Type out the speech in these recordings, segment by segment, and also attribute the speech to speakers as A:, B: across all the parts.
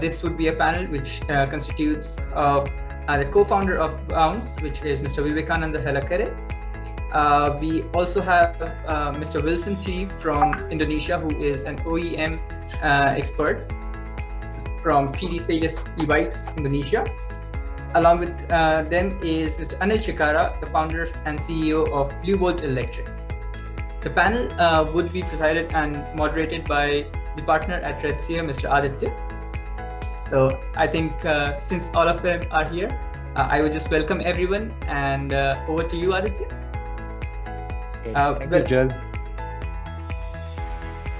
A: This would be a panel which constitutes of the co-founder of Bounce, which is Mr. Vivekananda Hallekere. We also have Mr. Wilson T from Indonesia, who is an OEM expert from PD Selis eBikes Indonesia. Along with them is Mr. Anil Chhikara, the founder and CEO of Bluebolt Electric. The panel would be presided and moderated by the partner at Redseer, Mr.Aditya. So I think since all of them are here, I would just welcome everyone, and over to you, Aditya.
B: Thank you, Jal.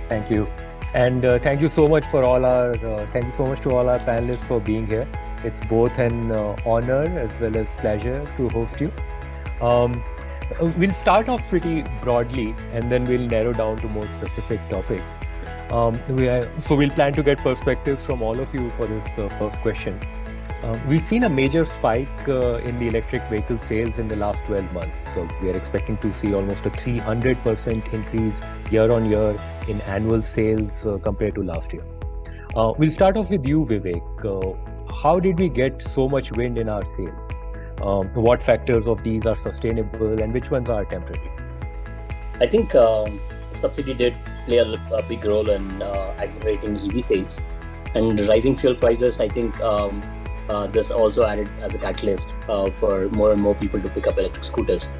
B: Thank you, and thank you so much for all our. Thank you so much to all our panelists for being here. It's both an honor as well as pleasure to host you. We'll start off pretty broadly, and then we'll narrow down to more specific topics. So we'll plan to get perspectives from all of you for this first question. We've seen a major spike in the electric vehicle sales in the last 12 months. So we are expecting to see almost a 300% increase year on year in annual sales compared to last year. We'll start off with you, Vivek. How did we get so much wind in our sales? What factors of these are sustainable and which ones are temporary?
C: I think subsidy did play a big role in accelerating EV sales, and rising fuel prices, I think this also added as a catalyst for more and more people to pick up electric scooters.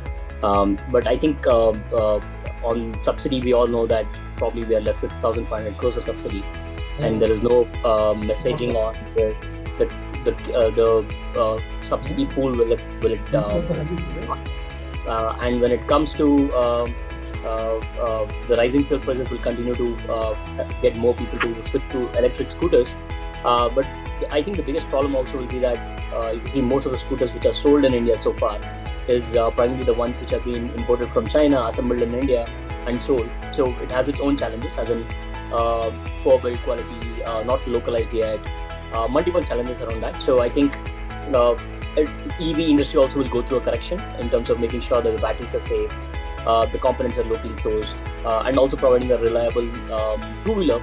C: But I think on subsidy, we all know that probably we are left with 1,500 crores of subsidy, and there is no messaging on the subsidy pool will it and when it comes to the rising fuel prices will continue to get more people to switch to electric scooters, but I think the biggest problem also will be that you see most of the scooters which are sold in India so far is primarily the ones which have been imported from China, assembled in India and sold. So it has its own challenges, as in poor build quality, not localized yet, multiple challenges around that. So I think EV industry also will go through a correction in terms of making sure that the batteries are safe, the components are locally sourced, and also providing a reliable two-wheeler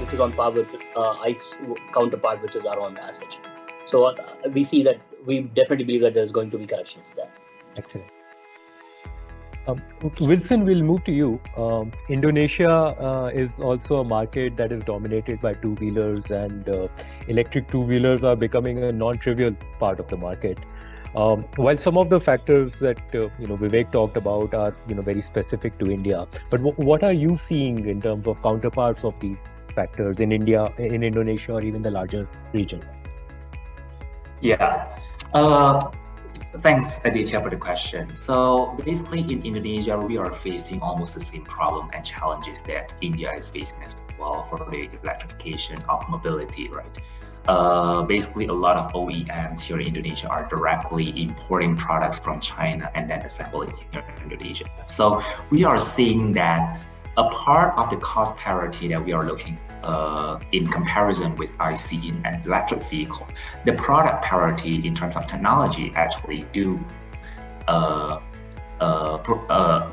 C: which is on par with ICE counterpart, which is our Honda as such. So we definitely believe that there's going to be corrections there.
B: Excellent. Wilson, we'll move to you. Indonesia is also a market that is dominated by two-wheelers, and electric two-wheelers are becoming a non-trivial part of the market. While some of the factors that Vivek talked about are very specific to India, but what are you seeing in terms of counterparts of these factors in India, in Indonesia, or even the larger region?
D: Yeah. Thanks, Aditya, for the question. So basically in Indonesia, we are facing almost the same problem and challenges that India is facing as well for the electrification of mobility, right? Basically, a lot of OEMs here in Indonesia are directly importing products from China and then assembling here in Indonesia. So we are seeing that a part of the cost parity that we are looking in comparison with ICE and electric vehicle, the product parity in terms of technology actually do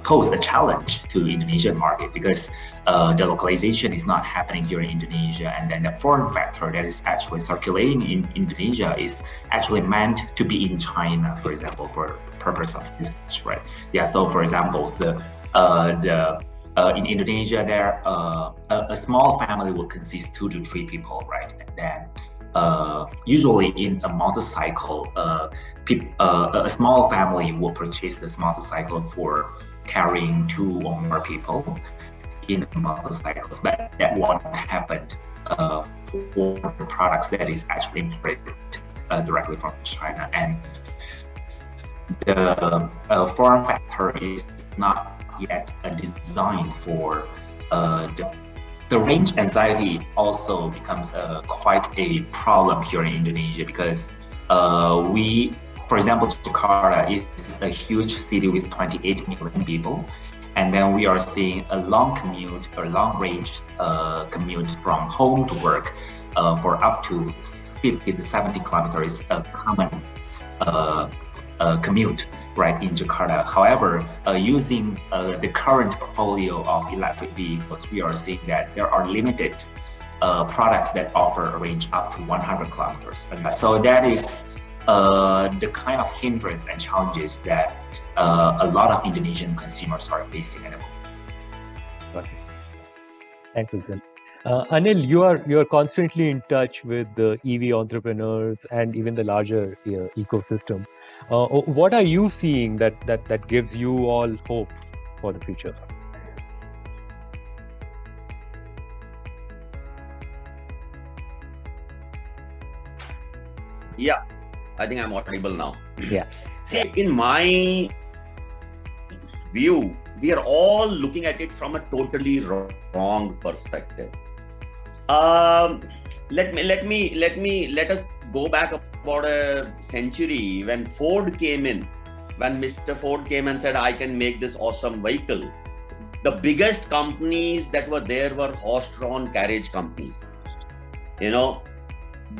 D: pose a challenge to the Indonesian market, because the localization is not happening here in Indonesia, and then the form factor that is actually circulating in Indonesia is actually meant to be in China, for example, for purpose of usage, right? Yeah. So, for example, in Indonesia, there a small family will consist 2 to 3 people, right? And then usually in a motorcycle, a small family will purchase this motorcycle for carrying 2 or more people in motorcycles, but that won't happen for products that is actually imported directly from China, and the form factor is not yet designed for the range anxiety also becomes quite a problem here in Indonesia, because for example, Chhikara is a huge city with 28 million people, and then we are seeing a long range commute from home to work for up to 50 to 70 kilometers, a common commute, right, in Jakarta. However, using the current portfolio of electric vehicles, we are seeing that there are limited products that offer a range up to 100 kilometers. So that is the kind of hindrance and challenges that a lot of Indonesian consumers are facing at the moment.
B: Okay. Thanks, Wilson. Anil, you are constantly in touch with the EV entrepreneurs and even the larger ecosystem. What are you seeing that gives you all hope for the future?
E: Yeah, I think I'm audible now.
B: Yeah.
E: See, in my view, we are all looking at it from a totally wrong perspective. Let us go back about a century when Ford came in. When Mr. Ford came and said, I can make this awesome vehicle, the biggest companies that were there were horse-drawn carriage companies.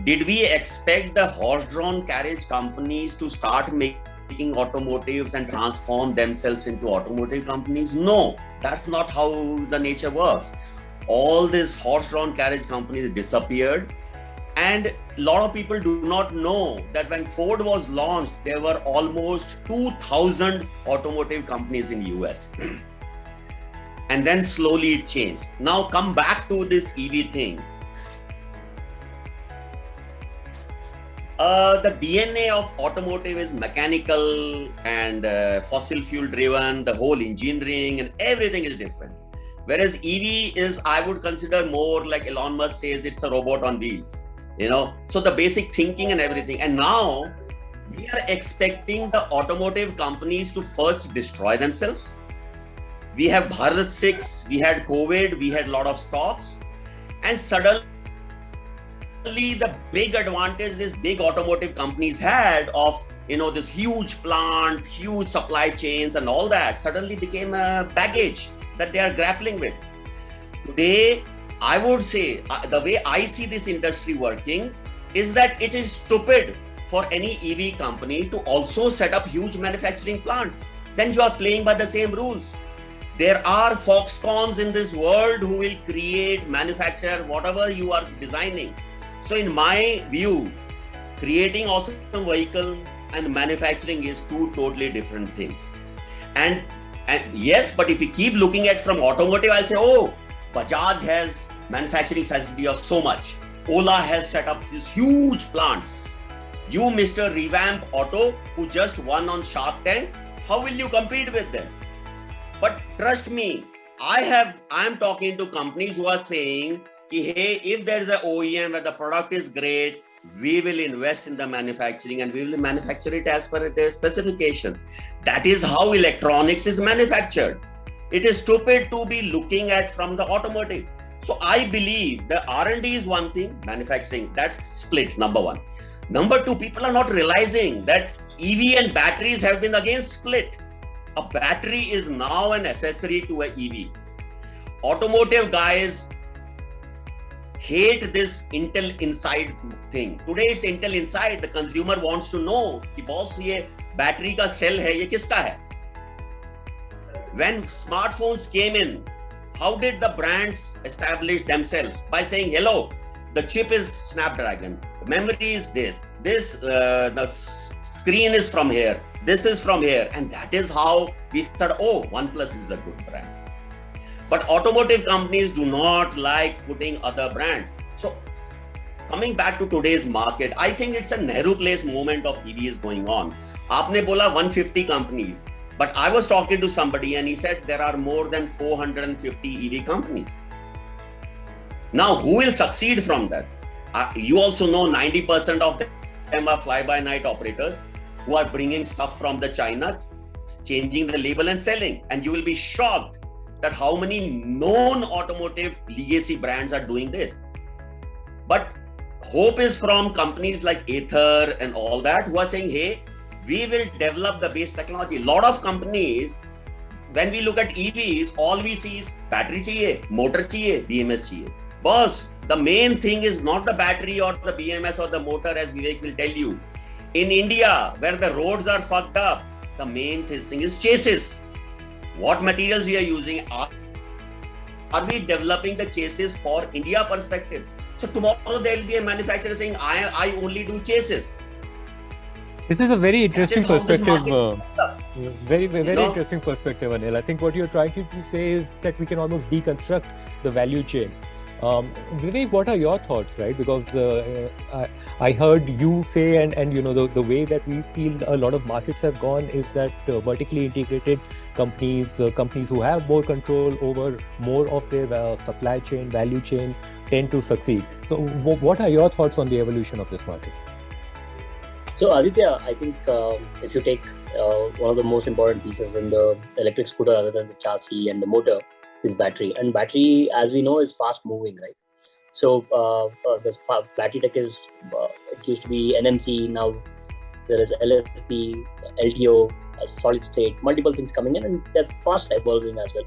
E: Did we expect the horse-drawn carriage companies to start making automotives and transform themselves into automotive companies? No, that's not how the nature works. All these horse-drawn carriage companies disappeared, and a lot of people do not know that when Ford was launched, there were almost 2,000 automotive companies in the US. And then slowly it changed. Now come back to this EV thing. The DNA of automotive is mechanical and fossil fuel driven, the whole engineering and everything is different. Whereas EV is, I would consider more like Elon Musk says, it's a robot on wheels, So the basic thinking and everything. And now we are expecting the automotive companies to first destroy themselves. We have Bharat 6, we had COVID, we had a lot of stocks, and suddenly the big advantage these big automotive companies had of this huge plant, huge supply chains and all that suddenly became a baggage that they are grappling with. Today, I would say the way I see this industry working is that it is stupid for any EV company to also set up huge manufacturing plants. Then you are playing by the same rules. There are Foxcons in this world who will create, manufacture whatever you are designing. So in my view, creating awesome vehicle and manufacturing is two totally different things. And yes, but if you keep looking at from automotive, I'll say, oh, Bajaj has manufacturing facility of so much. Ola has set up this huge plant. You, Mr. Revamp Auto, who just won on Shark Tank, how will you compete with them? But trust me, I am talking to companies who are saying, hey, if there is an OEM where the product is great, we will invest in the manufacturing and we will manufacture it as per their specifications. That is how electronics is manufactured. It is stupid to be looking at from the automotive. So I believe the R&D is one thing, manufacturing, that's split, number one. Number two, people are not realizing that EV and batteries have been again split. A battery is now an accessory to an EV. Automotive guys hate this Intel Inside thing. Today it's Intel Inside. The consumer wants to know कि boss ये battery का cell है, ये किसका है? When smartphones came in, how did the brands establish themselves? By saying, hello, the chip is Snapdragon, the memory is this, the screen is from here, this is from here, and that is how we start, oh, OnePlus is a good brand. But automotive companies do not like putting other brands. So coming back to today's market, I think it's a narrow place moment of EVs going on. Aapne bola 150 companies, but I was talking to somebody and he said there are more than 450 EV companies. Now, who will succeed from that? You also know 90% of them are fly-by-night operators who are bringing stuff from the China, changing the label and selling. And you will be shocked that how many known automotive legacy brands are doing this. But hope is from companies like Ather and all that who are saying, hey, we will develop the base technology. A lot of companies, when we look at EVs, all we see is battery chahiye, motor chahiye, BMS chahiye. Boss, the main thing is not the battery or the BMS or the motor, as Vivek will tell you. In India, where the roads are fucked up, the main thing is chassis. What materials we are using? are we developing the chassis for India perspective? So tomorrow there will be a manufacturer saying, I only do chassis.
B: This is a very interesting perspective. Very
E: know?
B: interesting perspective, Anil. I think what you're trying to say is that we can almost deconstruct the value chain. Vivek, what are your thoughts, right? Because I heard you say, and you know, the way that we feel a lot of markets have gone is that vertically integrated companies who have more control over more of their supply chain, value chain, tend to succeed. So what are your thoughts on the evolution of this market?
C: So Aditya, I think if you take one of the most important pieces in the electric scooter other than the chassis and the motor is battery. And battery, as we know, is fast moving, right? So the battery tech is, it used to be NMC, now there is LFP, LTO, solid state, multiple things coming in, and they're fast evolving as well.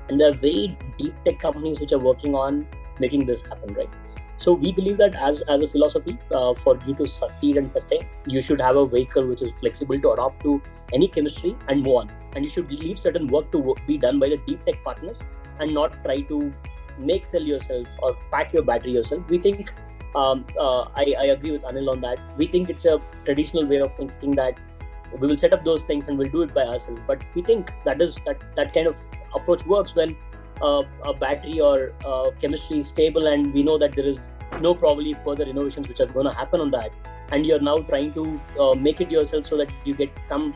C: And there are very deep tech companies which are working on making this happen, right? So we believe that as a philosophy, for you to succeed and sustain, you should have a vehicle which is flexible to adapt to any chemistry and move on. And you should leave certain work to be done by the deep tech partners and not try to make cell yourself or pack your battery yourself. We think, I agree with Anil on that. We think it's a traditional way of thinking that we will set up those things and we'll do it by ourselves. But we think that kind of approach works when a battery or chemistry is stable, and we know that there is no probably further innovations which are going to happen on that, and you're now trying to make it yourself so that you get some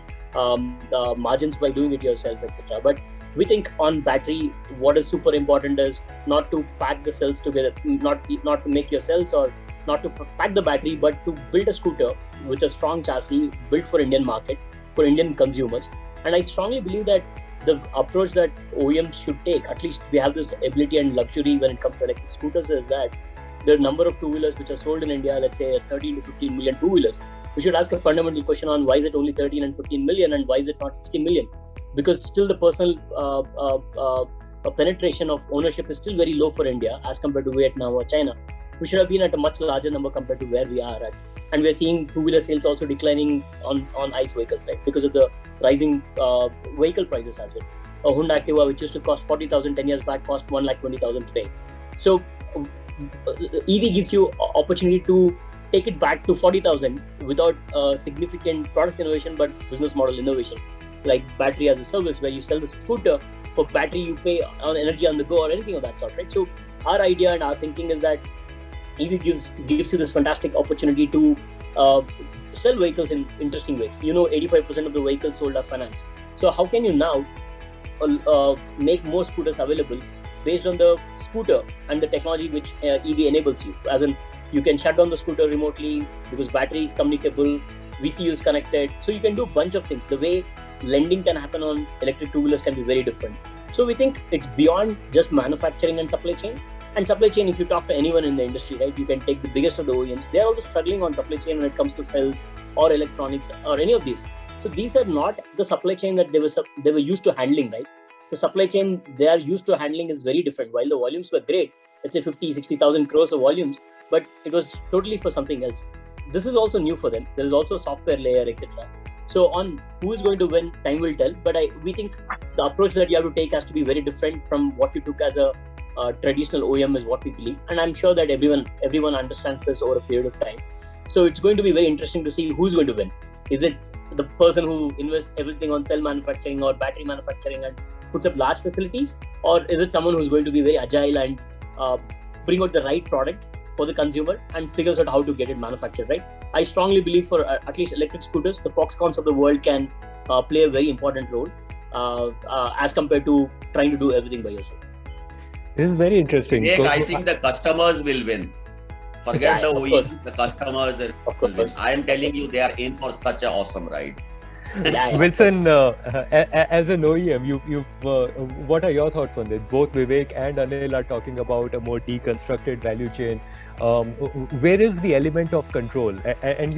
C: margins by doing it yourself, etc. But we think on battery, what is super important is not to pack the cells together, not to make your cells or not to pack the battery, but to build a scooter with a strong chassis built for Indian market, for Indian consumers. And I strongly believe that the approach that OEMs should take, at least we have this ability and luxury when it comes to electric scooters, is that the number of two-wheelers which are sold in India, let's say 13 to 15 million two-wheelers, we should ask a fundamental question on why is it only 13 and 15 million and why is it not 60 million? Because still the personal penetration of ownership is still very low for India as compared to Vietnam or China. We should have been at a much larger number compared to where we are at. And we're seeing two-wheeler sales also declining on ICE vehicles, right? Because of the rising vehicle prices as well. A Honda Activa, which used to cost 40,000 10 years back, cost 1,20,000 today. So EV gives you opportunity to take it back to 40,000 without significant product innovation, but business model innovation, like battery as a service, where you sell the scooter. For battery, you pay on energy on the go or anything of that sort, right? So our idea and our thinking is that EV gives you this fantastic opportunity to sell vehicles in interesting ways. You know, 85% of the vehicles sold are financed. So how can you now make more scooters available based on the scooter and the technology which EV enables you? As in, you can shut down the scooter remotely because battery is communicable, VCU is connected. So you can do a bunch of things. The way lending can happen on electric two-wheelers can be very different. So we think it's beyond just manufacturing and supply chain. And supply chain, if you talk to anyone in the industry, right, you can take the biggest of the OEMs. They're also struggling on supply chain when it comes to cells or electronics or any of these. So these are not the supply chain that they were used to handling, right? The supply chain they are used to handling is very different. While the volumes were great, let's say 50, 60,000 crores of volumes, but it was totally for something else. This is also new for them. There is also software layer, etc. So on who is going to win, time will tell. But we think the approach that you have to take has to be very different from what you took as a traditional OEM is what we believe. And I'm sure that everyone understands this over a period of time. So it's going to be very interesting to see who's going to win. Is it the person who invests everything on cell manufacturing or battery manufacturing and puts up large facilities? Or is it someone who's going to be very agile and bring out the right product for the consumer and figures out how to get it manufactured, right? I strongly believe for at least electric scooters, the Foxcons of the world can play a very important role as compared to trying to do everything by yourself.
B: This is very interesting.
E: Yeah, I think the customers will win. Forget the OEMs, the customers will win. I am telling you, they are in for such an awesome ride.
B: Wilson, as an OEM, what are your thoughts on this? Both Vivek and Anil are talking about a more deconstructed value chain. Where is the element of control? And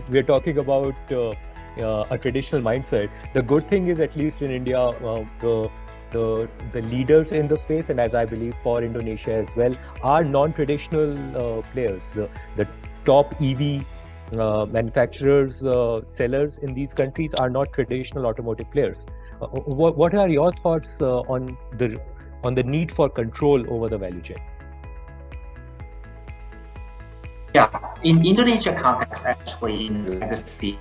B: we're talking about a traditional mindset. The good thing is, at least in India, the leaders in the space, and as I believe for Indonesia as well, are non-traditional players. The top EV manufacturers, sellers in these countries are not traditional automotive players. What are your thoughts on the on the need for control over the value chain?
D: Yeah, in Indonesia context, actually, in the legacy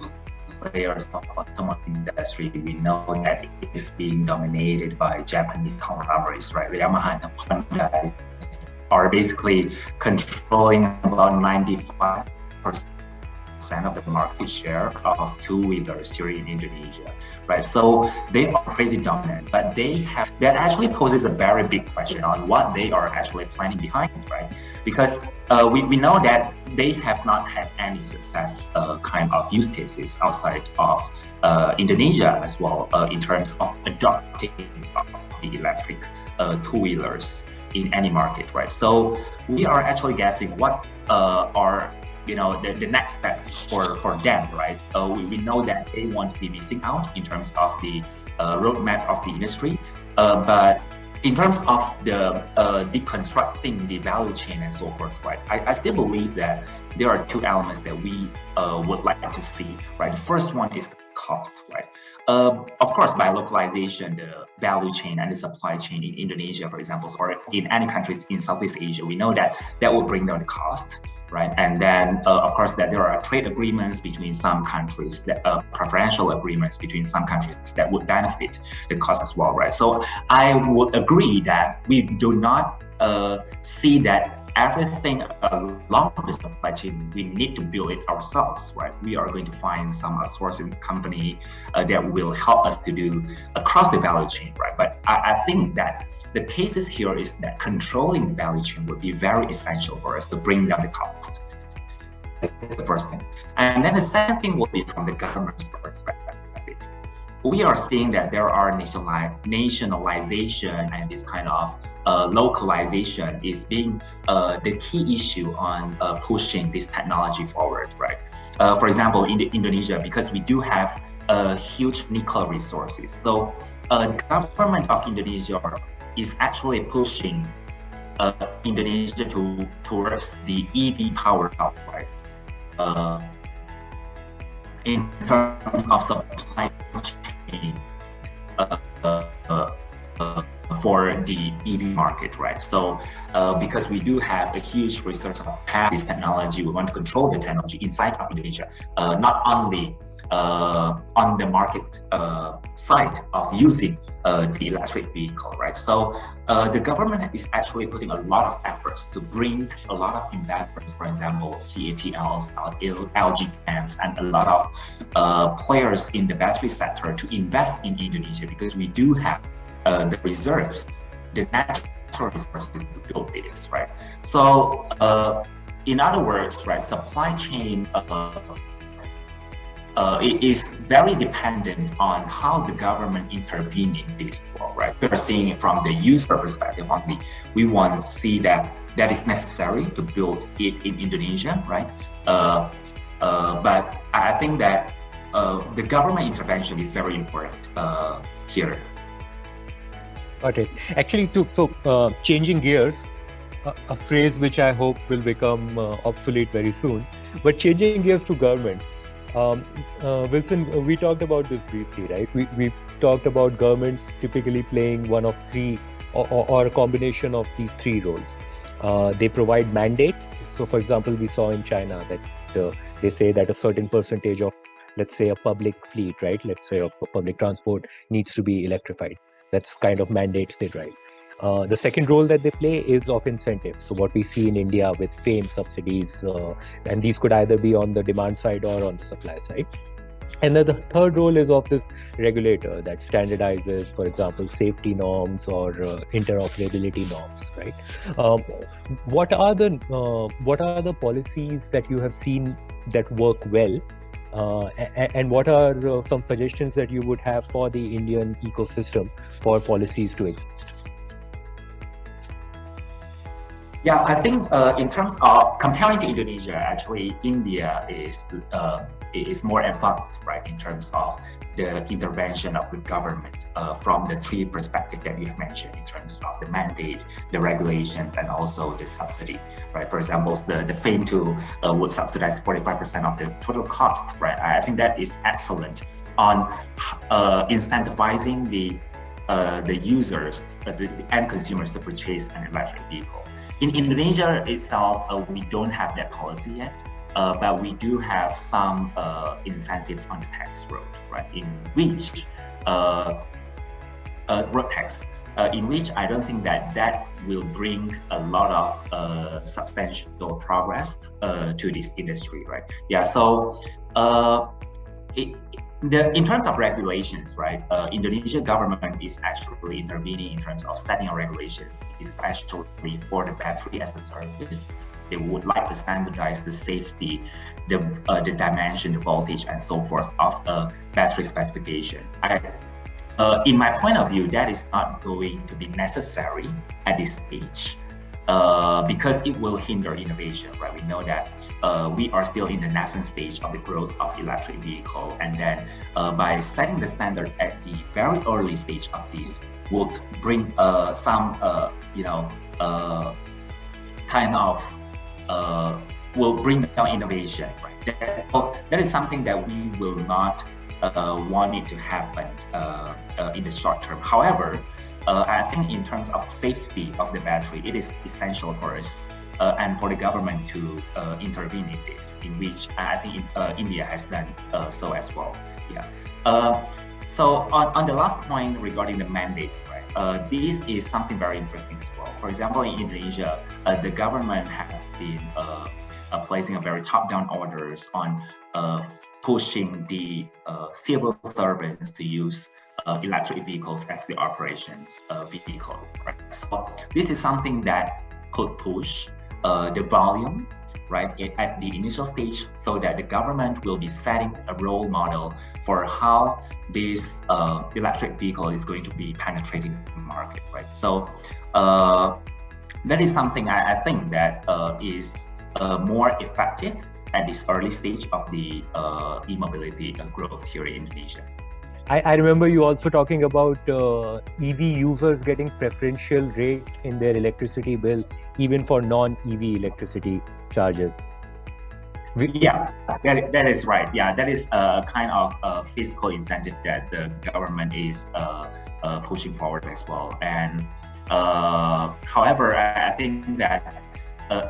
D: players of automotive industry, we know that it is being dominated by Japanese conglomerates, right? Yamaha and Honda are basically controlling about 95% of the market share of two-wheelers here in Indonesia, right? So they are pretty dominant, but that actually poses a very big question on what they are actually planning behind, right? Because we know that they have not had any success kind of use cases outside of Indonesia as well in terms of adopting the electric two-wheelers in any market, right? So we are actually guessing what are the next steps for them, right? We know that they won't be missing out in terms of the roadmap of the industry, but in terms of the deconstructing the value chain and so forth, right? I still believe that there are two elements that we would like to see, right? The first one is the cost, right? Of course, by localization, the value chain and the supply chain in Indonesia, for example, or in any countries in Southeast Asia, we know that will bring down the cost, right? And then, of course, that there are trade agreements between some countries, that preferential agreements between some countries that would benefit the cost as well, right? So I would agree that we do not see that everything along the supply chain, we need to build it ourselves, right? We are going to find some outsourcing company that will help us to do across the value chain, right? But I think that the cases here is that controlling the value chain would be very essential for us to bring down the cost. That's the first thing. And then the second thing will be from the government's perspective. We are seeing that there are nationalization and this kind of localization is being the key issue on pushing this technology forward, right? For example, in Indonesia, because we do have huge nickel resources. So the government of Indonesia is actually pushing Indonesia towards the EV power hub, right? In terms of supply chain for the EV market, right? So because we do have a huge research of this technology, we want to control the technology inside of Indonesia, not only on the market side of using the electric vehicle, right? So the government is actually putting a lot of efforts to bring a lot of investors, for example, CATLs, LG Cams, and a lot of players in the battery sector to invest in Indonesia because we do have the reserves, the natural resources to build this, right? So in other words, right, supply chain it is very dependent on how the government intervene in this, right? We are seeing it from the user perspective only. We want to see that is necessary to build it in Indonesia, right? But I think that the government intervention is very important here.
B: Okay, actually, changing gears, a phrase which I hope will become obsolete very soon, but changing gears to government. Wilson, we talked about this briefly, right? We talked about governments typically playing one of three or a combination of these three roles. They provide mandates. So, for example, we saw in China that they say that a certain percentage of, let's say, a public fleet, right? Let's say a public transport needs to be electrified. That's kind of mandates they drive. The second role that they play is of incentives. So what we see in India with FAME subsidies, and these could either be on the demand side or on the supply side. And then the third role is of this regulator that standardizes, for example, safety norms or interoperability norms, right? What are the policies that you have seen that work well? And what are some suggestions that you would have for the Indian ecosystem for policies to exist?
D: Yeah, I think in terms of comparing to Indonesia, actually India is more advanced, right, in terms of the intervention of the government from the three perspectives that you have mentioned in terms of the mandate, the regulations, and also the subsidy, right? For example, the FAME tool would subsidize 45% of the total cost, right? I think that is excellent on incentivizing the the users, the end consumers to purchase an electric vehicle. In Indonesia itself, we don't have that policy yet, but we do have some incentives on the tax road, right? In which road tax, in which I don't think that will bring a lot of substantial progress to this industry, right? Yeah. So in terms of regulations, right, Indonesia government is actually intervening in terms of setting up regulations, especially for the battery as a service. They would like to standardize the safety, the dimension, the voltage, and so forth of a battery specification. In my point of view, that is not going to be necessary at this stage. Because it will hinder innovation, right? We know that we are still in the nascent stage of the growth of electric vehicle, and then by setting the standard at the very early stage of this, would bring some, will bring down innovation, right? That is something that we will not want it to happen in the short term. However, I think in terms of safety of the battery, it is essential for us and for the government to intervene in this, in which I think India has done so as well. Yeah. So on the last point regarding the mandates, right? This is something very interesting as well. For example, in Indonesia, the government has been placing a very top-down orders on pushing the civil servants to use electric vehicles as the operations vehicle, right? So this is something that could push the volume, right, at the initial stage, so that the government will be setting a role model for how this electric vehicle is going to be penetrating the market, right? So that is something I think that is more effective at this early stage of the e-mobility growth here in Indonesia.
B: I remember you also talking about EV users getting preferential rate in their electricity bill, even for non-EV electricity charges.
D: Yeah, that is right. Yeah, that is a kind of fiscal incentive that the government is pushing forward as well. And however, I think that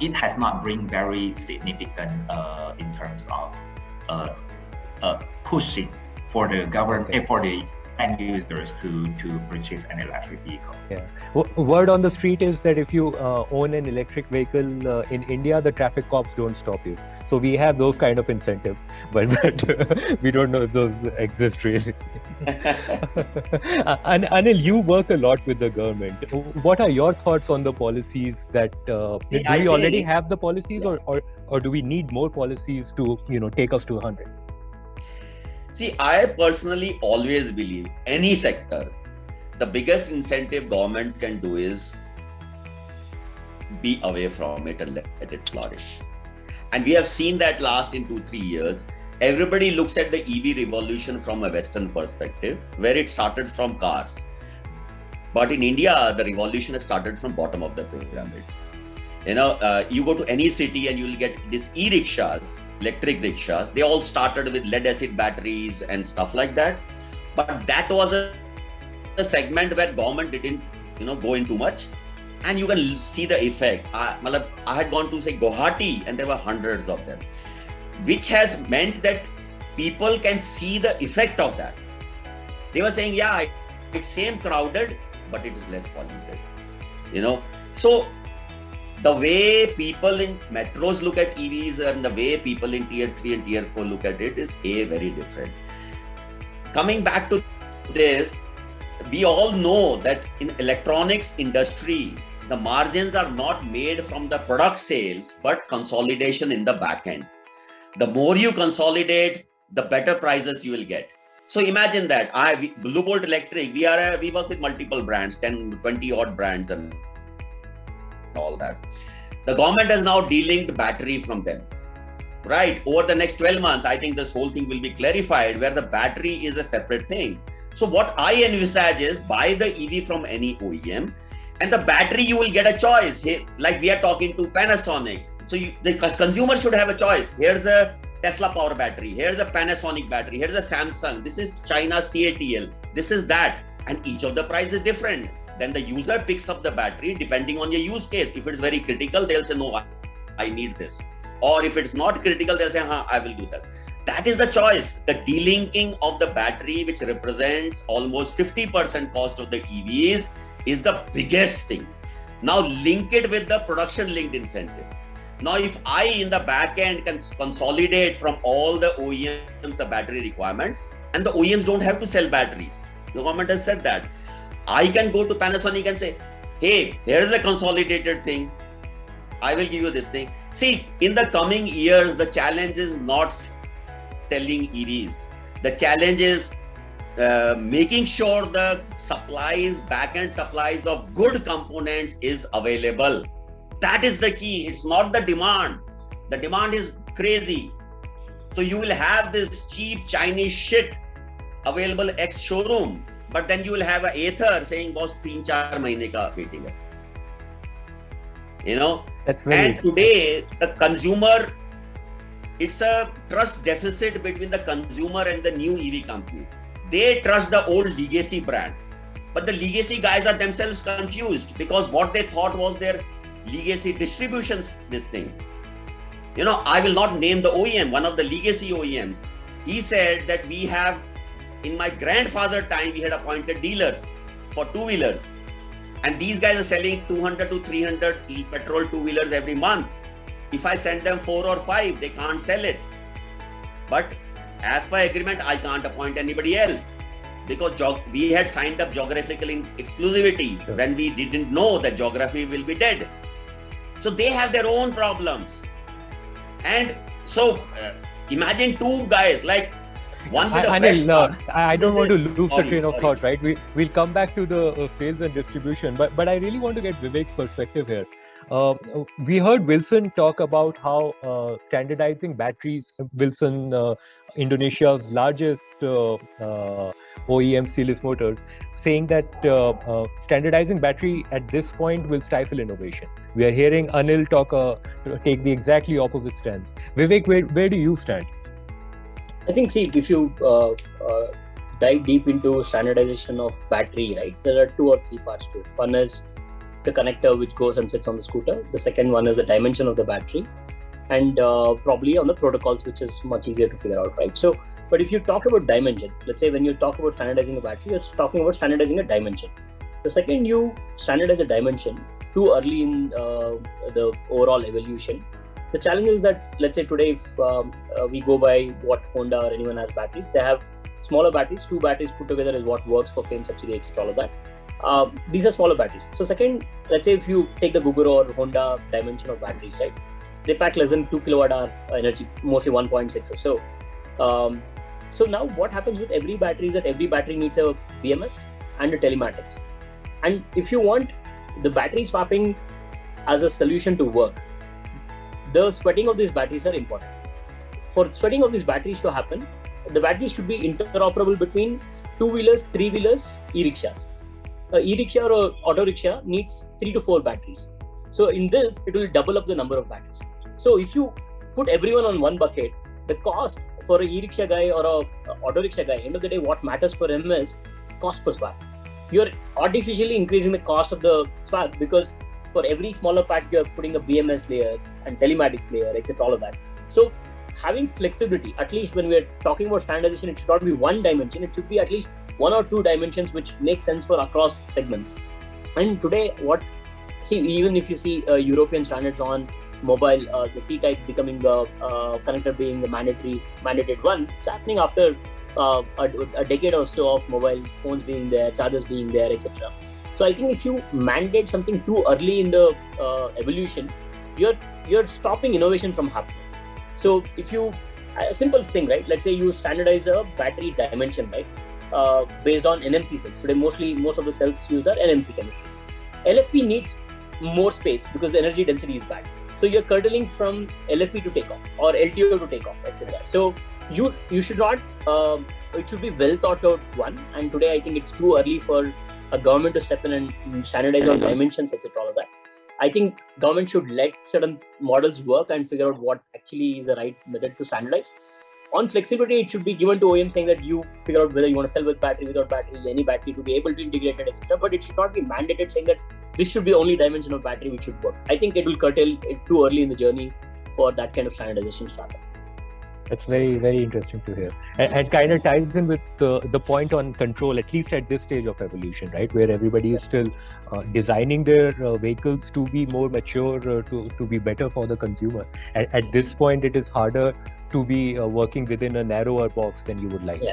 D: it has not been very significant in terms of pushing for the government, for the end users to purchase an electric vehicle.
B: Yeah. Word on the street is that if you own an electric vehicle in India, the traffic cops don't stop you. So we have those kind of incentives, but we don't know if those exist really. And Anil, you work a lot with the government. What are your thoughts on the policies that do we already have the policies, or do we need more policies to take us to 100?
E: See, I personally always believe any sector, the biggest incentive government can do is be away from it and let it flourish. And we have seen that last in 2-3 years. Everybody looks at the EV revolution from a Western perspective, where it started from cars. But in India, the revolution has started from bottom of the pyramid. You go to any city and you'll get these e-rickshaws, electric rickshaws. They all started with lead acid batteries and stuff like that. But that was a segment where government didn't, go into much. And you can see the effect. I had gone to say Guwahati and there were hundreds of them, which has meant that people can see the effect of that. They were saying, yeah, it's same crowded, but it is less polluted. So the way people in metros look at EVs and the way people in tier 3 and tier 4 look at it is very different. Coming back to this, we all know that in electronics industry, the margins are not made from the product sales, but consolidation in the back end. The more you consolidate, the better prices you will get. So imagine that Bluebolt Electric, we work with multiple brands, 10, 20 odd brands and all that. The government is now de-linked battery from them. Right? Over the next 12 months, I think this whole thing will be clarified where the battery is a separate thing. So what I envisage is buy the EV from any OEM and the battery you will get a choice. Like we are talking to Panasonic. So the consumer should have a choice. Here's a Tesla power battery. Here's a Panasonic battery. Here's a Samsung. This is China CATL. This is that. and each of the price is different. Then the user picks up the battery depending on your use case. If it's very critical, they'll say, no, I need this. Or if it's not critical, they'll say, I will do this. That is the choice. The delinking of the battery, which represents almost 50% cost of the EVs, is the biggest thing. Now link it with the production linked incentive. Now, if I in the back end can consolidate from all the OEMs the battery requirements, and the OEMs don't have to sell batteries. The government has said that. I can go to Panasonic and say, hey, here is a consolidated thing. I will give you this thing. See, in the coming years, the challenge is not selling EVs. The challenge is making sure the supplies, back-end supplies of good components is available. That is the key. It's not the demand. The demand is crazy. So you will have this cheap Chinese shit available ex-showroom, but then you will have an Ather saying, boss, 3-4 mahine ka waiting hai. You know? And today, the consumer, it's a trust deficit between the consumer and the new EV companies. They trust the old legacy brand, but the legacy guys are themselves confused because what they thought was their legacy distributions, this thing. You know, I will not name the OEM, one of the legacy OEMs. He said that we have, in my grandfather time, we had appointed dealers for two-wheelers. And these guys are selling 200 to 300 petrol two-wheelers every month. If I send them 4 or 5, they can't sell it. But as per agreement, I can't appoint anybody else because we had signed up geographical exclusivity when we didn't know that geography will be dead. So they have their own problems. And so imagine two guys like one with a fresh car.
B: I don't want to lose the train of thought, right? We'll come back to the sales and distribution, but I really want to get Vivek's perspective here. We heard Wilson talk about how standardizing batteries, Wilson, Indonesia's largest OEM, Selis Motors, saying that standardizing battery at this point will stifle innovation. We are hearing Anil take the exactly opposite stance. Vivek, where do you stand?
C: I think, see, if you dive deep into standardization of battery, right, there are 2 or 3 parts to it. One is the connector which goes and sits on the scooter. The second one is the dimension of the battery, and probably on the protocols, which is much easier to figure out, right? So, but if you talk about dimension, let's say when you talk about standardizing a battery, you're talking about standardizing a dimension. The second you standardize a dimension too early in the overall evolution, the challenge is that, let's say today, if we go by what Honda or anyone has batteries, they have smaller batteries. 2 batteries put together is what works for FAME subsidy, etc. All of that. These are smaller batteries. So second, let's say if you take the Guguru or Honda dimension of batteries, right, they pack less than 2 kilowatt hour energy, mostly 1.6 or so. So now what happens with every battery is that every battery needs a BMS and a telematics. And if you want the battery swapping as a solution to work, the sweating of these batteries are important. For sweating of these batteries to happen, the batteries should be interoperable between 2-wheelers, 3-wheelers, e-rickshaws. E-rickshaw or auto rickshaw needs 3 to 4 batteries. So in this, it will double up the number of batteries. So if you put everyone on one bucket, the cost for an e-rickshaw guy or a auto rickshaw guy, end of the day, what matters for him is cost per swap. You're artificially increasing the cost of the swap because for every smaller pack, you're putting a BMS layer and telematics layer, etc. All of that. So having flexibility, at least when we're talking about standardization, it should not be one dimension. It should be at least 1 or 2 dimensions which make sense for across segments. And today, even if you see European standards on mobile, the C-type becoming the connector being the mandated one, it's happening after a decade or so of mobile phones being there, chargers being there, etc. So I think if you mandate something too early in the evolution, you're stopping innovation from happening. So if you, a simple thing, right? Let's say you standardize a battery dimension, right? Based on NMC cells. Today, most of the cells used are NMC chemistry. LFP needs more space because the energy density is bad. So you're curtailing from LFP to take off or LTO to take off, etc. So you should not. It should be well thought out one. And today, I think it's too early for a government to step in and standardize on dimensions, etc. All of that. I think government should let certain models work and figure out what actually is the right method to standardize. on flexibility, it should be given to OEM saying that you figure out whether you want to sell with battery, without battery, any battery to be able to integrate it, etc. But it should not be mandated saying that this should be the only dimension of battery which should work. I think it will curtail it too early in the journey for that kind of standardization startup.
B: That's very, very interesting to hear, and kind of ties in with the point on control, at least at this stage of evolution, right, where everybody is still designing their vehicles to be more mature, to be better for the consumer. At this point, it is harder to be working within a narrower box than you would like.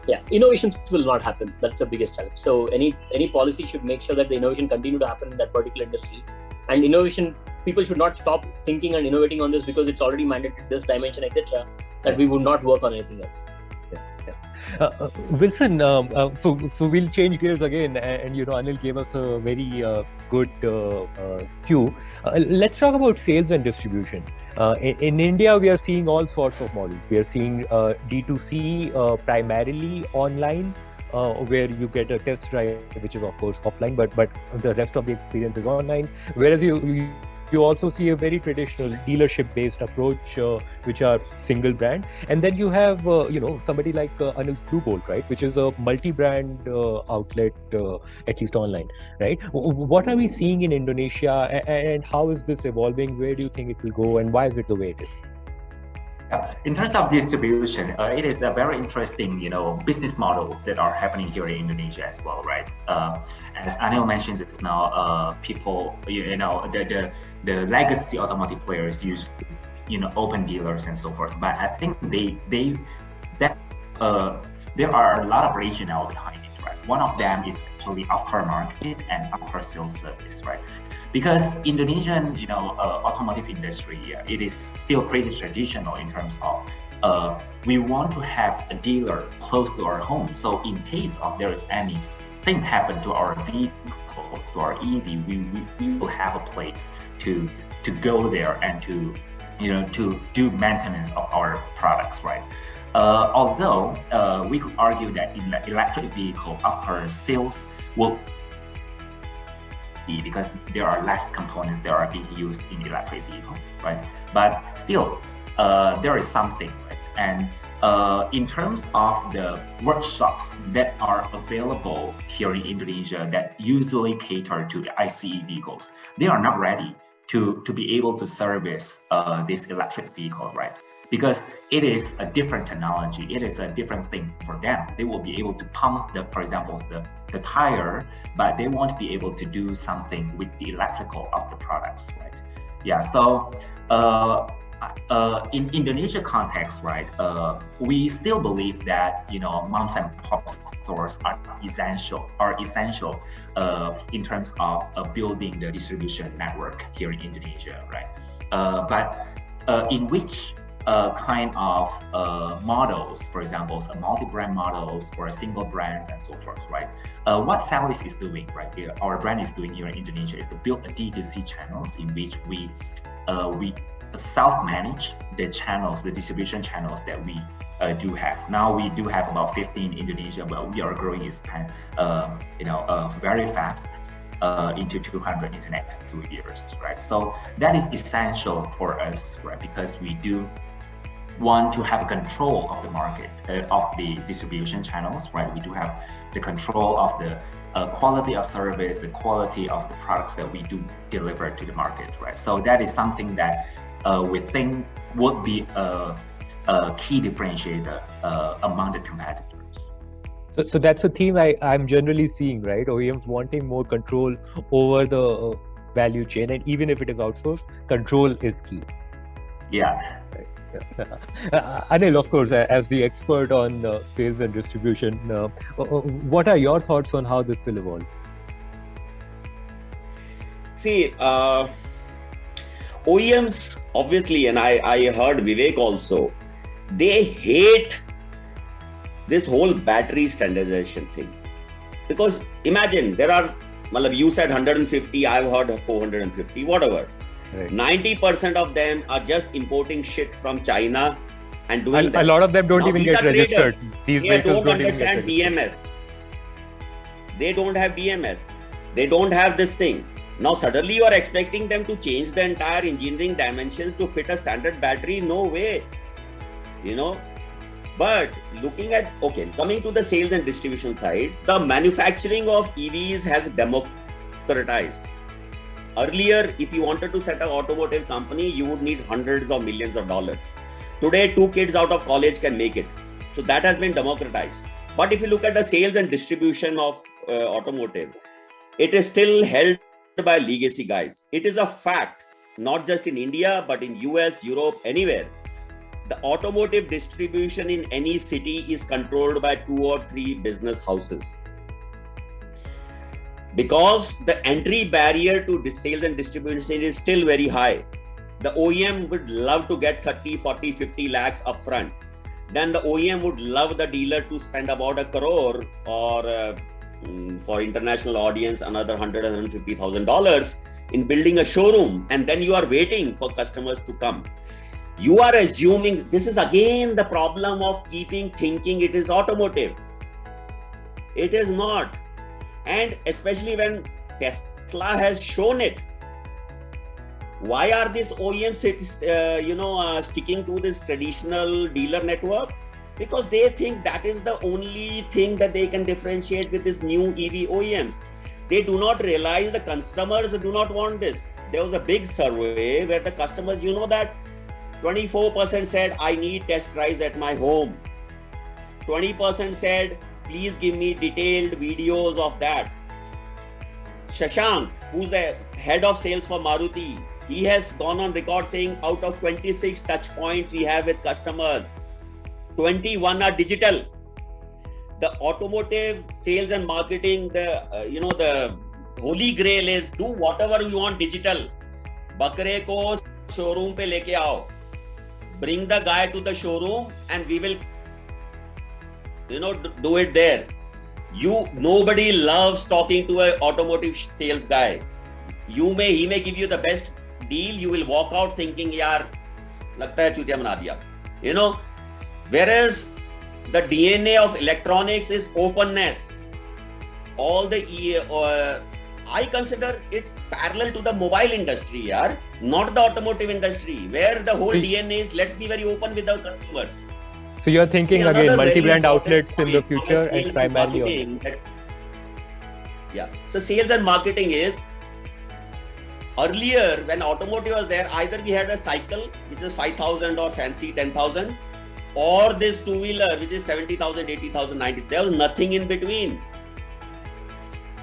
C: Yeah, innovations will not happen. That's the biggest challenge. So any policy should make sure that the innovation continue to happen in that particular industry. And innovation, people should not stop thinking and innovating on this because it's already mandated this dimension, etc. That we would not work on anything else.
B: Wilson, so we'll change gears again, and Anil gave us a very good cue. Let's talk about sales and distribution. In India, we are seeing all sorts of models. We are seeing D2C primarily online, where you get a test drive, which is of course offline, but the rest of the experience is online. Whereas you also see a very traditional dealership-based approach, which are single brand, and then you have somebody like Anil's Bluebolt, right, which is a multi-brand outlet, at least online, right? What are we seeing in Indonesia, and how is this evolving? Where do you think it will go, and why is it the way it is?
D: In terms of distribution, it is a very interesting, business models that are happening here in Indonesia as well, right? As Anil mentioned just now, people, the legacy automotive players used to, open dealers and so forth. But I think there are a lot of rationale behind it, right? One of them is actually aftermarket and after sales service, right? Because Indonesian, automotive industry, it is still pretty traditional in terms of we want to have a dealer close to our home. So in case of there is anything happen to our vehicles, to our EV, we will have a place to go there and to do maintenance of our products, right? Although we could argue that in the electric vehicle after sales will, because there are less components that are being used in electric vehicle, right? But still, there is something, right? And in terms of the workshops that are available here in Indonesia that usually cater to the ICE vehicles, they are not ready to be able to service this electric vehicle, right? Because it is a different technology, it is a different thing for them. They will be able to pump for example, the tire, but they won't be able to do something with the electrical of the products, right? Yeah, so in Indonesia context, right, we still believe that moms and pop stores are essential in terms of building the distribution network here in Indonesia, right? But in which kind of models, for example, multi-brand models or single brands and so forth, right? What Selis is doing, right? Our brand is doing here in Indonesia is to build a D2C channels in which we self-manage the channels, the distribution channels that we do have. Now we do have about 50 in Indonesia, but we are growing very fast into 200 in the next 2 years, right? So that is essential for us, right? Because we do want to have control of the market, of the distribution channels, right? We do have the control of the quality of service, the quality of the products that we do deliver to the market, right? So that is something that we think would be a key differentiator among the competitors.
B: So that's a theme I'm generally seeing, right? OEMs wanting more control over the value chain, and even if it is outsourced, control is key.
D: Yeah.
B: Anil, of course, as the expert on sales and distribution, what are your thoughts on how this will evolve?
E: See, OEMs, obviously, and I heard Vivek also, they hate this whole battery standardization thing. Because imagine, you said 150, I've heard 450, whatever. Right. 90% of them are just importing shit from China and doing that.
B: A lot of them don't even get registered.
E: They don't understand DMS. They don't have DMS. They don't have this thing. Now suddenly you are expecting them to change the entire engineering dimensions to fit a standard battery? No way. But looking at, coming to the sales and distribution side, the manufacturing of EVs has democratized. Earlier, if you wanted to set an automotive company, you would need hundreds of millions of dollars. Today, 2 kids out of college can make it. So that has been democratized. But if you look at the sales and distribution of automotive, it is still held by legacy guys. It is a fact, not just in India, but in US, Europe, anywhere. The automotive distribution in any city is controlled by 2 or 3 business houses. Because the entry barrier to sales and distribution is still very high. The OEM would love to get 30, 40, 50 lakhs upfront. Then the OEM would love the dealer to spend about 1 crore or for international audience another $100,000, $150,000 in building a showroom. And then you are waiting for customers to come. You are assuming, this is again the problem of thinking it is automotive. It is not. And especially when Tesla has shown it. Why are these OEMs sticking to this traditional dealer network? Because they think that is the only thing that they can differentiate with this new EV OEMs. They do not realize the customers do not want this. There was a big survey where the customers, that 24% said, I need test drives at my home. 20% said, please give me detailed videos of that. Shashank, who's the head of sales for Maruti, he has gone on record saying out of 26 touch points we have with customers, 21 are digital. The automotive sales and marketing, the holy grail is do whatever you want digital. Bakre ko showroom pe leke aao. Bring the guy to the showroom and we will, do it there. Nobody loves talking to an automotive sales guy. He may give you the best deal. You will walk out thinking, yaar, lagta hai chutiya bana diya. Whereas the DNA of electronics is openness. All the I consider it parallel to the mobile industry, not the automotive industry, where the whole DNA is let's be very open with our consumers.
B: So you're thinking again multi-brand outlets in the future and primarily.
E: So sales and marketing is, earlier when automotive was there, either we had a cycle which is 5,000 or fancy 10,000, or this two-wheeler which is 70,000, 80,000, 90,000. There was nothing in between.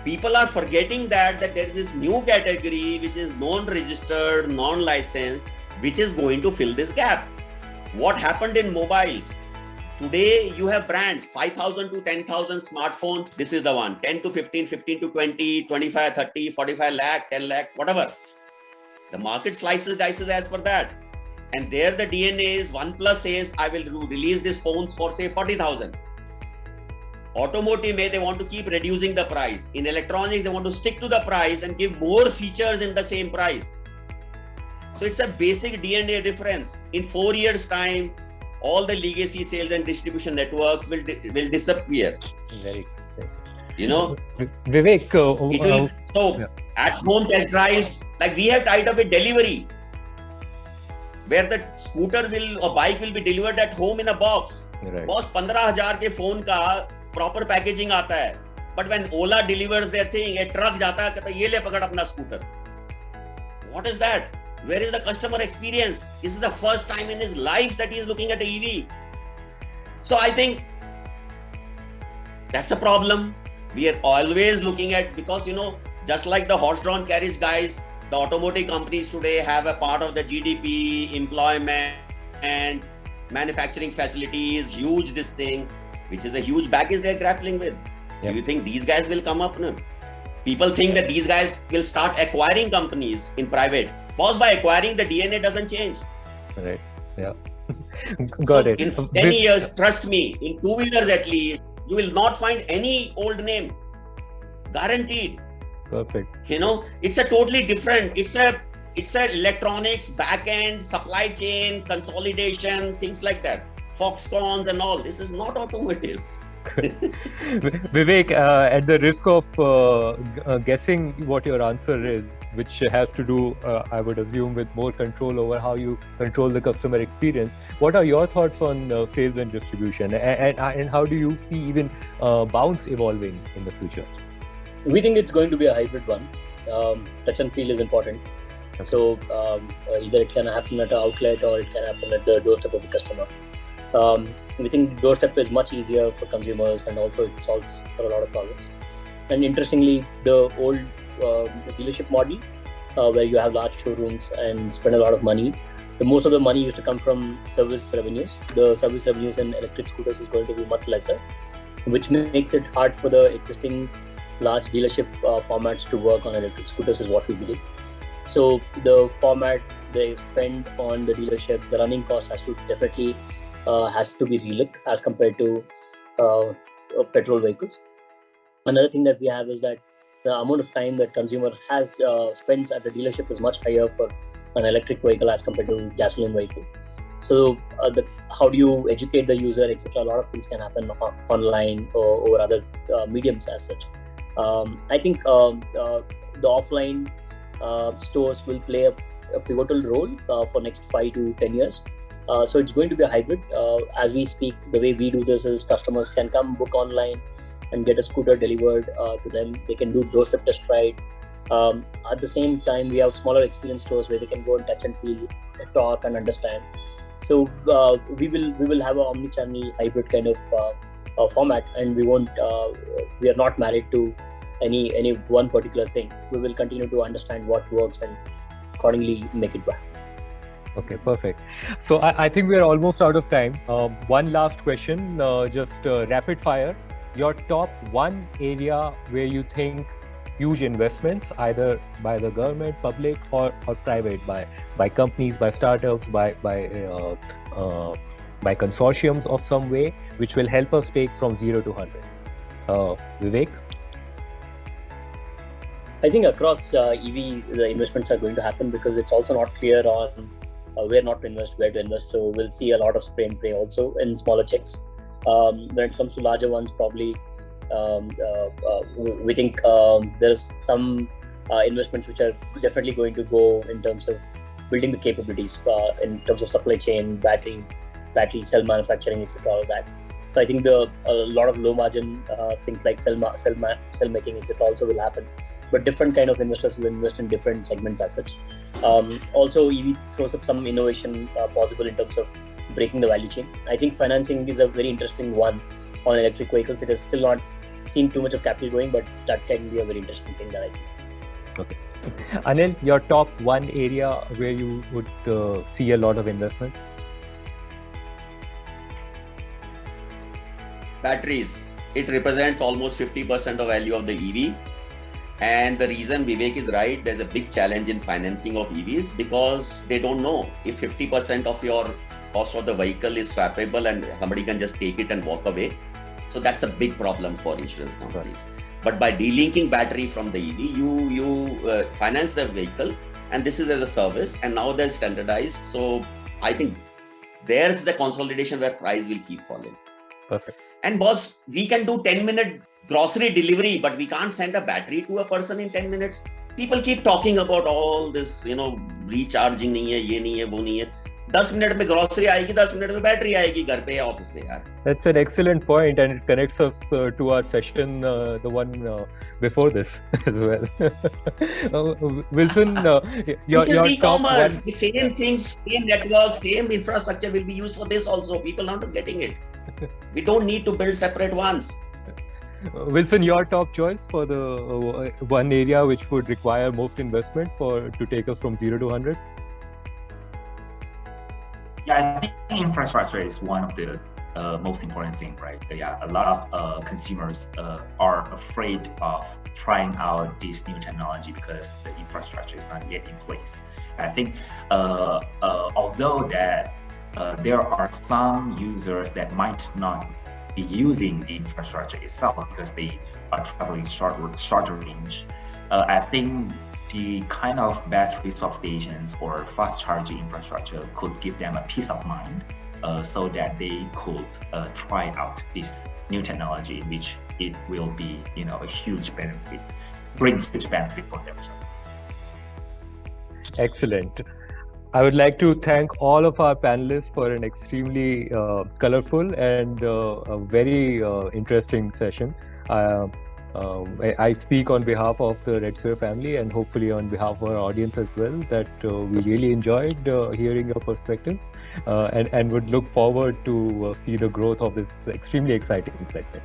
E: People are forgetting that there is this new category which is non-registered, non-licensed, which is going to fill this gap. What happened in mobiles? Today you have brands, 5,000 to 10,000 smartphone. This is the one. 10 to 15, 15 to 20, 25, 30, 45 lakh, 10 lakh, whatever. The market slices, dices as per that. And there the DNA is OnePlus says, I will release this phones for say 40,000. Automotive, they want to keep reducing the price. In electronics, they want to stick to the price and give more features in the same price. So it's a basic DNA difference. In 4 years' time, all the legacy sales and distribution networks will disappear.
B: Very.
E: Vivek, at home test drives, like we have tied up with delivery, where the scooter or bike will be delivered at home in a box.
B: Right.
E: Boss, 15,000 ke phone ka proper packaging aata hai. But when Ola delivers their thing, a truck jata hai, kehta ye le pakad apna scooter. What is that? Where is the customer experience? This is the first time in his life that he is looking at an EV. So I think that's a problem. We are always looking at, because just like the horse-drawn carriage guys, the automotive companies today have a part of the GDP, employment, and manufacturing facilities, huge this thing, which is a huge baggage they're grappling with. Yep. Do you think these guys will come up? No. People think that these guys will start acquiring companies in private. Boss, by acquiring, the DNA doesn't change.
B: Right. Yeah. Got it.
E: In 10 years, trust me, in two-wheelers at least, you will not find any old name. Guaranteed.
B: Perfect.
E: It's a totally different, it's a electronics, back-end, supply chain, consolidation, things like that. Foxcons and all. This is not automotive.
B: Vivek, at the risk of guessing what your answer is, which has to do, I would assume, with more control over how you control the customer experience. What are your thoughts on sales and distribution, and how do you see even bounce evolving in the future?
C: We think it's going to be a hybrid one. Touch and feel is important.
B: Okay.
C: So either it can happen at an outlet or it can happen at the doorstep of the customer. We think doorstep is much easier for consumers, and also it solves for a lot of problems. And interestingly, the old dealership model, where you have large showrooms and spend a lot of money, most of the money used to come from service revenues. The service revenues in electric scooters is going to be much lesser, which makes it hard for the existing large dealership formats to work on electric scooters, is what we believe. So the format they spend on the dealership, the running cost has to definitely has to be relooked as compared to petrol vehicles. Another thing that we have is that the amount of time that consumer has spends at the dealership is much higher for an electric vehicle as compared to gasoline vehicle. So how do you educate the user, etc. A lot of things can happen online or over other mediums as such. I think the offline stores will play a pivotal role for next 5 to 10 years. So it's going to be a hybrid. As we speak, the way we do this is customers can come book online and get a scooter delivered to them. They can do doorstep test ride. At the same time, we have smaller experience stores where they can go and touch and feel, talk and understand. So we will have an omni-channel hybrid kind of format, and we are not married to any one particular thing. We will continue to understand what works and accordingly make it work.
B: Okay, perfect. So I think we are almost out of time. One last question, just rapid fire. Your top one area where you think huge investments, either by the government, public, or private, by companies, by startups, by consortiums of some way, which will help us take from 0 to 100. Vivek?
C: I think across EV, the investments are going to happen because it's also not clear on where not to invest, where to invest. So we'll see a lot of spray and pray also in smaller checks. When it comes to larger ones, probably we think there's some investments which are definitely going to go in terms of building the capabilities in terms of supply chain, battery cell manufacturing, etc. All of that. So I think a lot of low margin things like cell making, etc. also will happen. But different kind of investors will invest in different segments as such. Also, EV throws up some innovation possible in terms of breaking the value chain. I think financing is a very interesting one on electric vehicles. It has still not seen too much of capital going, but that can be a very interesting thing that I think.
B: Okay. Anil, your top one area where you would see a lot of investment?
E: Batteries. It represents almost 50% of value of the EV. And the reason Vivek is right, there's a big challenge in financing of EVs because they don't know if 50% of your cost of the vehicle is swappable and somebody can just take it and walk away. So that's a big problem for insurance companies. But by delinking battery from the EV, you finance the vehicle, and this is as a service, and now they're standardized. So I think there's the consolidation where price will keep falling.
B: Perfect.
E: And boss, we can do 10-minute grocery delivery, but we can't send a battery to a person in 10 minutes. People keep talking about all this, recharging nahi hai, ye nahi hai, wo nahi hai. 10 minute में grocery आएगी, 10 minute में battery आएगी घर पे या office में यार.
B: That's an excellent point, and it connects us to our session, the one before this as well. Wilson, your
E: e-commerce, the same things, same network, same infrastructure will be used for this also. People are not getting it. We don't need to build separate ones.
B: Wilson, your top choice for the one area which would require most investment to take us from 0 to 100?
D: Yeah, I think infrastructure is one of the most important thing, right? Yeah, a lot of consumers are afraid of trying out this new technology because the infrastructure is not yet in place. I think although that there are some users that might not be using the infrastructure itself because they are traveling shorter range, I think the kind of battery swap stations or fast charging infrastructure could give them a peace of mind so that they could try out this new technology, which it will be, a huge benefit, bring huge benefit for themselves.
B: Excellent. I would like to thank all of our panelists for an extremely colorful and a very interesting session. I speak on behalf of the Redseer family and hopefully on behalf of our audience as well that we really enjoyed hearing your perspectives and would look forward to see the growth of this extremely exciting segment.